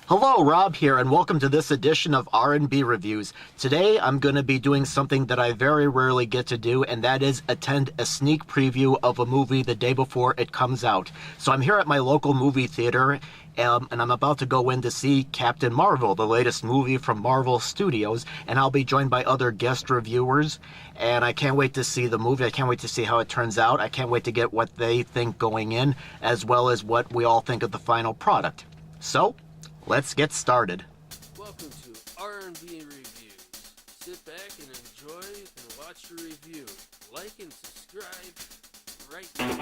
Hello, Rob here, and welcome to this edition of R&B Reviews. Today, I'm going to be doing something that I very rarely get to do, and that is attend a sneak preview of a movie the day before it comes out. So I'm here at my local movie theater, and I'm about to go in to see Captain Marvel, the latest movie from Marvel Studios, and I'll be joined by other guest reviewers, and I can't wait to see the movie. I can't wait to see how it turns out. I can't wait to get what they think going in, as well as what we all think of the final product. So, let's get started. Welcome to R&B Reviews. Sit back and enjoy and watch the review. Like and subscribe right now.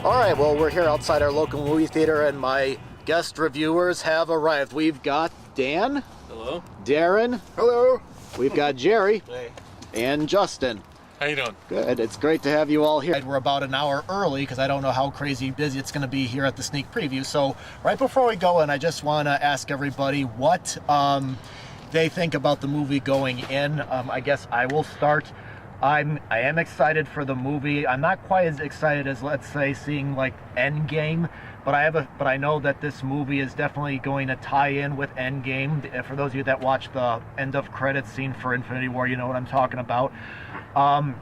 Alright, well, we're here outside our local movie theater, and my guest reviewers have arrived. We've got Dan. Hello. Darren. Hello. We've got Jerry. Hey. And Justin. How you doing? Good. It's great to have you all here. We're about an hour early because I don't know how crazy busy it's going to be here at the sneak preview. So right before we go in, I just want to ask everybody what they think about the movie going in. I guess I will start. I am excited for the movie. I'm not quite as excited as, let's say, seeing like Endgame, but I know that this movie is definitely going to tie in with Endgame. For those of you that watched the end of credits scene for Infinity War, you know what I'm talking about. I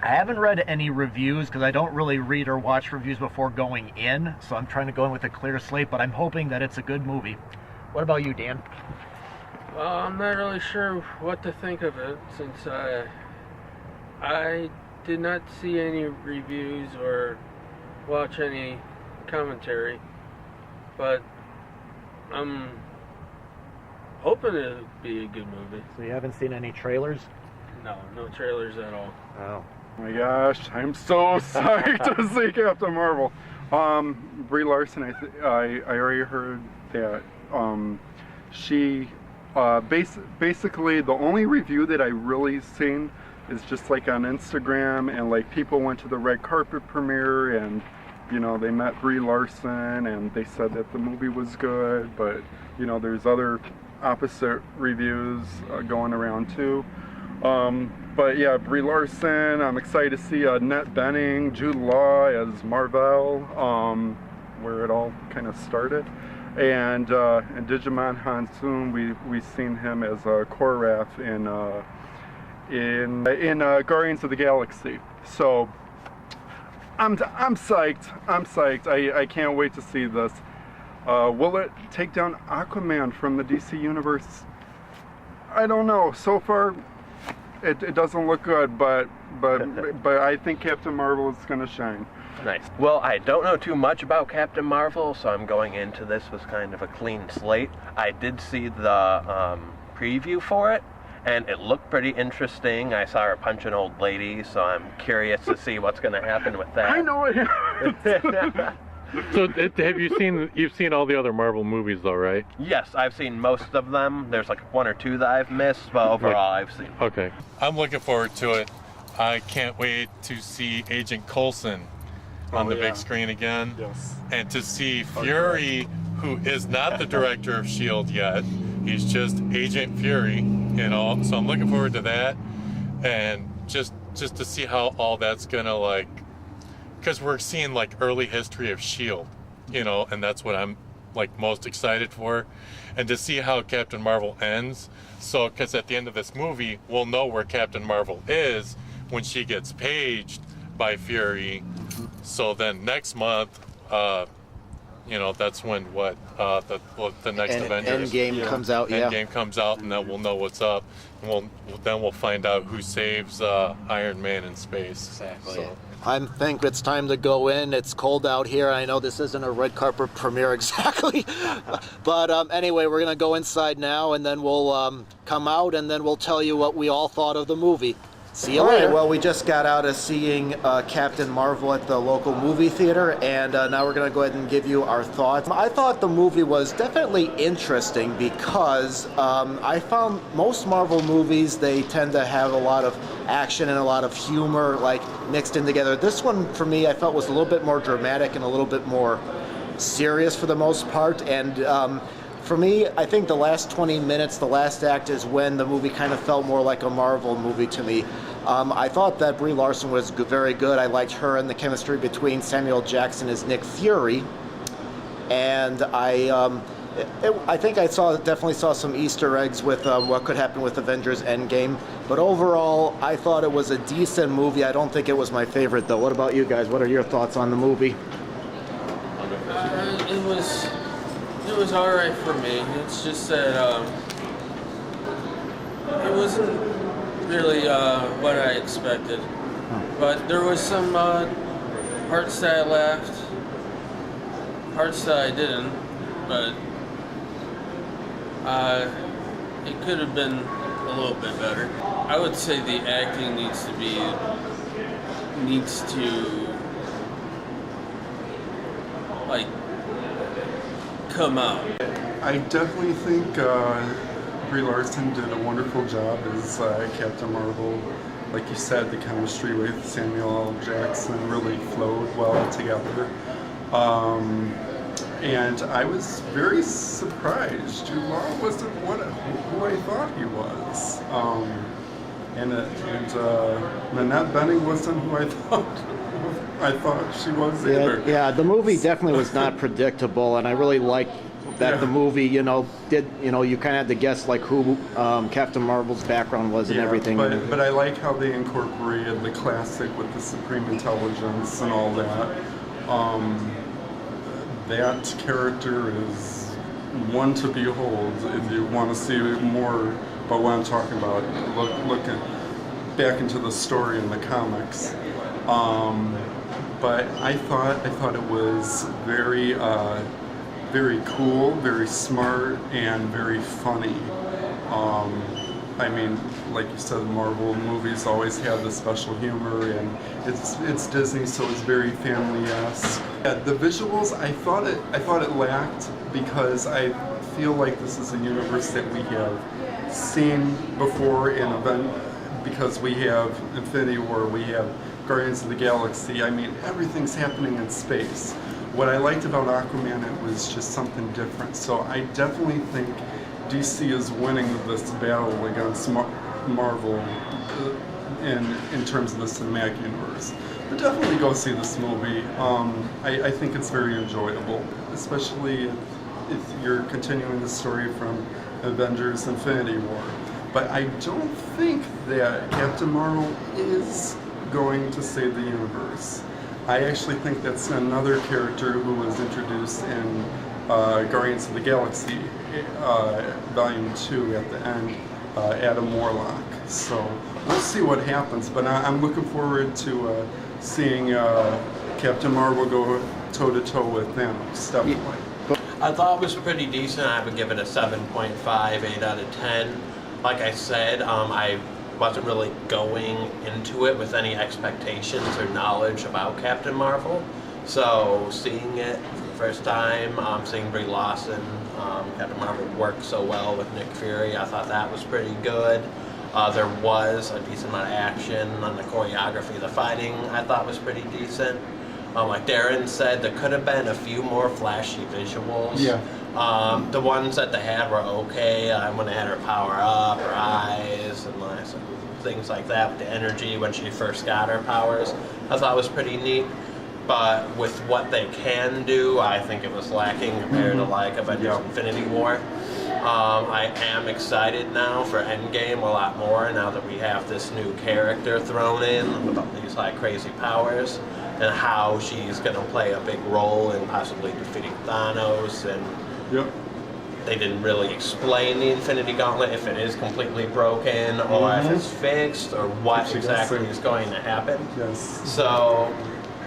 haven't read any reviews because I don't really read or watch reviews before going in, so I'm trying to go in with a clear slate, but I'm hoping that it's a good movie. What about you, Dan? Well, I'm not really sure what to think of it since I did not see any reviews or watch any commentary, but I'm hoping it'll be a good movie. So you haven't seen any trailers? No trailers at all. Oh. Oh my gosh, I'm so psyched to see Captain Marvel. Brie Larson, I already heard that she basically the only review that I really seen is just like on Instagram, and like people went to the red carpet premiere and you know they met Brie Larson and they said that the movie was good, but you know there's other opposite reviews going around too. But yeah, Brie Larson, I'm excited to see Annette Benning, Jude Law as Marvel, where it all kind of started, and Digimon Hansoon, we've seen him as Korath in Guardians of the Galaxy. So I'm psyched. I can't wait to see this. Will it take down Aquaman from the DC universe? I don't know. So far it doesn't look good, but I think Captain Marvel is going to shine. Nice. Well, I don't know too much about Captain Marvel, so I'm going into this with kind of a clean slate. I did see the preview for it, and it looked pretty interesting. I saw her punch an old lady, so I'm curious to see what's going to happen with that. I know it. So, you've seen all the other Marvel movies, though, right? Yes, I've seen most of them. There's like one or two that I've missed, but overall I've seen. Okay. I'm looking forward to it. I can't wait to see Agent Coulson on the big screen again. Yes. And to see Fury, who is not the director of S.H.I.E.L.D. yet. He's just Agent Fury, you know. So I'm looking forward to that. And just to see how all that's going to, like, because we're seeing like early history of S.H.I.E.L.D., you know, and that's what I'm like most excited for. And to see how Captain Marvel ends. So, because at the end of this movie, we'll know where Captain Marvel is when she gets paged by Fury. So then next month, you know, that's when the next Avengers Endgame comes out. Yeah. Endgame comes out, and then we'll know what's up. And we'll find out who saves Iron Man in space. Exactly. So. I think it's time to go in. It's cold out here. I know this isn't a red carpet premiere exactly. But anyway, we're going to go inside now, and then we'll come out, and then we'll tell you what we all thought of the movie. See you later. Well, we just got out of seeing Captain Marvel at the local movie theater, and now we're going to go ahead and give you our thoughts. I thought the movie was definitely interesting because I found most Marvel movies, they tend to have a lot of action and a lot of humor, like, mixed in together. This one, for me, I felt was a little bit more dramatic and a little bit more serious for the most part, and for me, I think the last 20 minutes, the last act, is when the movie kind of felt more like a Marvel movie to me. I thought that Brie Larson was very good. I liked her and the chemistry between Samuel Jackson as Nick Fury, and I think I definitely saw some Easter eggs with what could happen with Avengers Endgame. But overall, I thought it was a decent movie. I don't think it was my favorite, though. What about you guys? What are your thoughts on the movie? It was all right for me. It's just that it wasn't really what I expected. But there was some parts that I laughed, parts that I didn't. But it could have been a little bit better. I would say the acting needs to like come out. I definitely think Brie Larson did a wonderful job as Captain Marvel. Like you said, the chemistry with Samuel L. Jackson really flowed well together. And I was very surprised. Jude Law wasn't who I thought he was. And Annette Benning wasn't who I thought she was either. Yeah, the movie definitely was not predictable, and I really liked that the movie, you kind of had to guess like who Captain Marvel's background was and everything. But I like how they incorporated the classic with the Supreme Intelligence and all that. That character is one to behold. If you want to see more about what I'm talking about, look back into the story in the comics. But I thought it was very cool, very smart, and very funny. I mean, like you said, Marvel movies always have the special humor, and it's Disney, so it's very family-esque. The visuals, I thought it lacked because I feel like this is a universe that we have seen before in event, because we have Infinity War, we have Guardians of the Galaxy. I mean, everything's happening in space. What I liked about Aquaman, it was just something different. So I definitely think DC is winning this battle against Marvel in terms of the cinematic universe. But definitely go see this movie. I think it's very enjoyable, especially if you're continuing the story from Avengers Infinity War. But I don't think that Captain Marvel is going to save the universe. I actually think that's another character who was introduced in Guardians of the Galaxy Volume 2 at the end, Adam Warlock. So we'll see what happens, but I'm looking forward to seeing Captain Marvel go toe-to-toe with Thanos, definitely. I thought it was pretty decent. I would give it a 7.5, 8 out of 10. Like I said, I wasn't really going into it with any expectations or knowledge about Captain Marvel. So seeing it for the first time, seeing Brie Larson, Captain Marvel work so well with Nick Fury, I thought that was pretty good. There was a decent amount of action on the choreography. The fighting I thought was pretty decent. Like Darren said, there could have been a few more flashy visuals. Yeah. The ones that they had were okay. When they had her power up, her eyes, and like some things like that with the energy when she first got her powers, I thought was pretty neat. But with what they can do, I think it was lacking compared to like Avengers Infinity War. I am excited now for Endgame a lot more now that we have this new character thrown in with all these like crazy powers, and how she's going to play a big role in possibly defeating Thanos. And they didn't really explain the Infinity Gauntlet, if it is completely broken or if it's fixed or what exactly is going to happen. So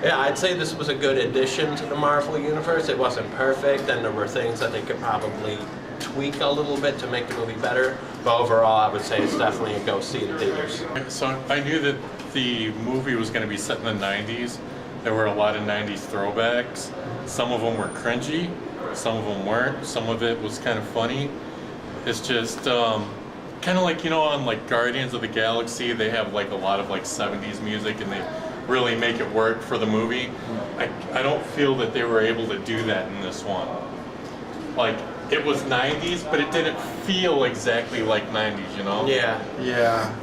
yeah, I'd say this was a good addition to the Marvel Universe. It wasn't perfect, and there were things that they could probably tweak a little bit to make the movie better, But overall, I would say it's definitely a go see in theaters. So I knew that the movie was going to be set in the 90s. There were a lot of 90s throwbacks. Some of them were cringy, some of them weren't. Some of it was kind of funny. It's just kind of like, you know, on like Guardians of the Galaxy, they have like a lot of like 70s music and they really make it work for the movie. I don't feel that they were able to do that in this one. Like, it was 90s, but it didn't feel exactly like 90s, you know? Yeah.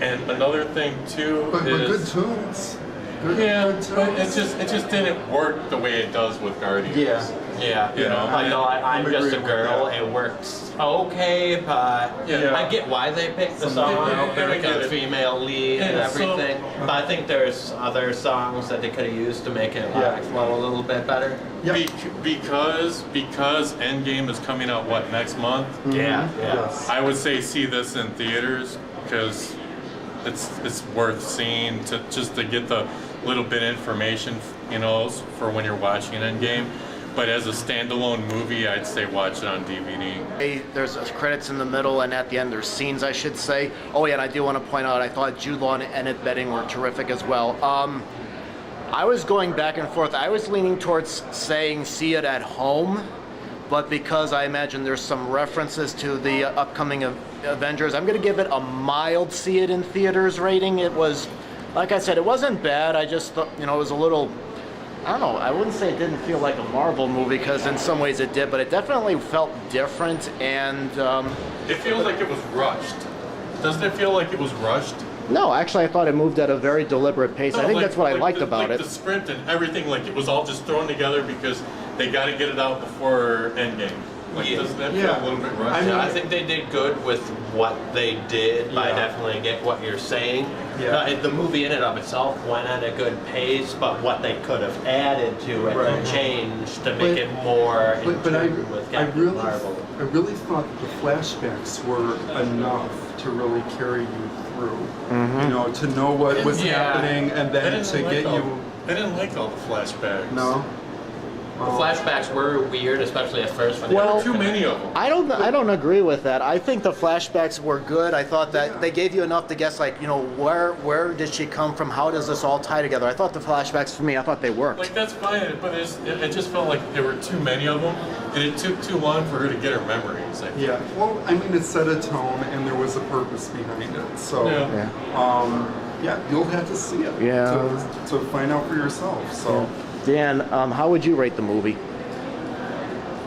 And another thing too But is good tunes. Good tunes. but it just didn't work the way it does with Guardians. Yeah, You know, I know. I'm just a agree with girl. that. It works okay, but Yeah. I get why they picked the song. Yeah, I Like get a it. female lead and Yeah, so- everything. But I think there's other songs that they could have used to make it flow a little bit better. Yep. Because Endgame is coming out next month. Yeah. Yes. I would say see this in theaters because it's worth seeing to get the little bit of information, you know, for when you're watching Endgame. But as a standalone movie, I'd say watch it on DVD. There's credits in the middle, and at the end there's scenes, I should say. Oh yeah, and I do want to point out, I thought Jude Law and Annette Benning were terrific as well. I was going back and forth. I was leaning towards saying see it at home, but because I imagine there's some references to the upcoming Avengers, I'm going to give it a mild see it in theaters rating. It was, like I said, it wasn't bad. I just thought, you know, it was a little, I don't know, I wouldn't say it didn't feel like a Marvel movie, because in some ways it did, but it definitely felt different, and It feels like it was rushed. Doesn't it feel like it was rushed? no, actually I thought it moved at a very deliberate pace. I think that's what I liked about it. The sprint and everything, like it was all just thrown together because they got to get it out before Endgame. Like, doesn't that feel a little bit rushed? I think they did good with what they did. I definitely get what you're saying. The movie in and of itself went at a good pace, but what they could have added to it and changed to make it more in tune with Captain Marvel. I really thought the flashbacks were enough to really carry you through. You know, to know what was happening, and then to get you. I didn't like all the flashbacks. No. The flashbacks were weird, especially at first. When There Well, were too many of them. I don't agree with that. I think the flashbacks were good. I thought that they gave you enough to guess, like, you know, where did she come from? How does this all tie together? I thought the flashbacks, for me, I thought they worked. Like, that's fine, but it just felt like there were too many of them, and it took too long for her to get her memories. I think. Yeah. Well, I mean, it set a tone, and there was a purpose behind it. So. Yeah. You'll have to see it to find out for yourself. So. Dan, how would you rate the movie?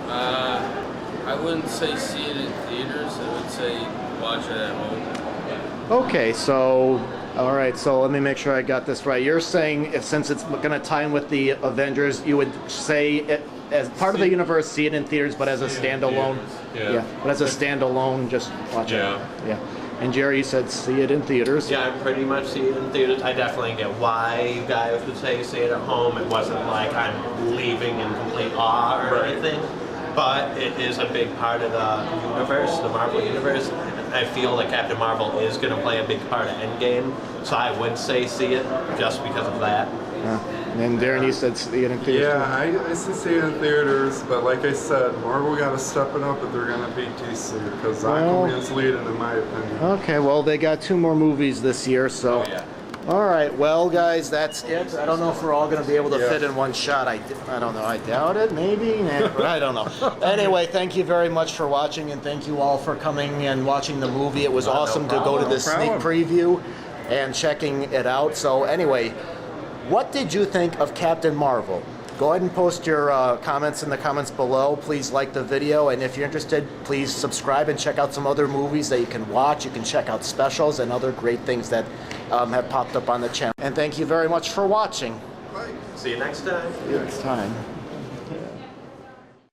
I wouldn't say see it in theaters. I would say watch it at home. Okay, so, all right, so let me make sure I got this right. You're saying, since it's going to tie in with the Avengers, you would say it, as part of the universe, see it in theaters, but as a standalone. Yeah. But as a standalone, just watch it. Yeah. And Jerry, you said see it in theaters. Yeah, I pretty much see it in theaters. I definitely get why you guys would say see it at home. It wasn't like I'm leaving in complete awe or anything. But it is a big part of the universe, the Marvel universe. I feel that Captain Marvel is going to play a big part of Endgame. So I would say see it just because of that. And Darren, you said see it in theaters. Yeah, I see it in theaters, but like I said, Marvel got to step it up if they're going to beat DC, because Aquaman's leading, in my opinion. Okay, well, they got 2 more movies this year, so. All right, well, guys, that's it. I don't know if we're all going to be able to fit in one shot. I don't know. I doubt it, maybe. I don't know. Anyway, thank you very much for watching, and thank you all for coming and watching the movie. It was awesome to go to this sneak preview and checking it out. So anyway, what did you think of Captain Marvel? Go ahead and post your comments in the comments below. Please like the video, and if you're interested, please subscribe and check out some other movies that you can watch. You can check out specials and other great things that have popped up on the channel. And thank you very much for watching. See you next time. See you next time.